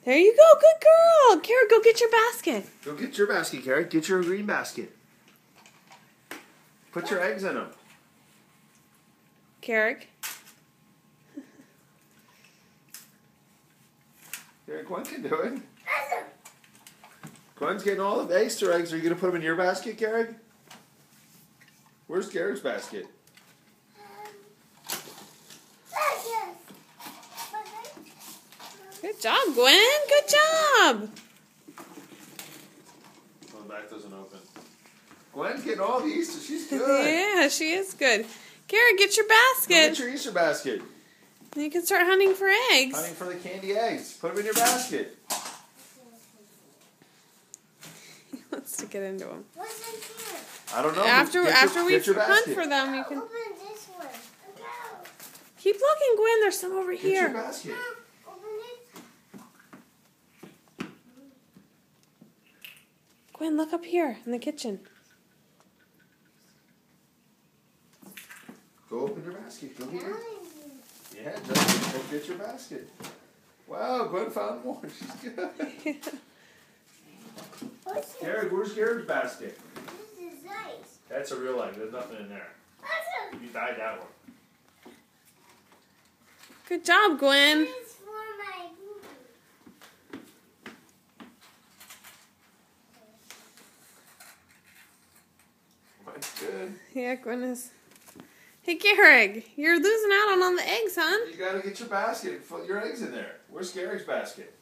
There you go. Good girl. Kara, go get your basket. Go get your basket, Kara. Get your green basket. Put your eggs in them. Carrick. Here, Gwen can do it. Gwen's getting all the Easter eggs. Are you going to put them in your basket, Carrick? Where's Carrick's basket? Good job, Gwen. Good job. Oh, the back doesn't open. Gwen's getting all the Easter. She's good. Yeah, she is good. Kara, get your Go basket. get your Easter basket. You can start hunting for eggs. Hunting for the candy eggs. Put them in your basket. He wants to get into them. What's in here? I don't know. After we your hunt basket. for them, you can Open this one. Look out. keep looking, Gwen. There's some over Get your here. basket. Open it. Gwen, look up here in the kitchen. Go open your basket. Go here. Yeah, Justin, go get your basket. Wow, Gwen found more. She's good. What's it? Garrett, where's Garrett's basket? This is nice. That's a real egg. There's nothing in there. You dyed that one. Good job, Gwen. It's for my boo-boo. That's good. Yeah, Gwen is. Hey, Garrick, you're losing out on all the eggs, hon. You gotta get your basket. Put your eggs in there. Where's Garrett's basket?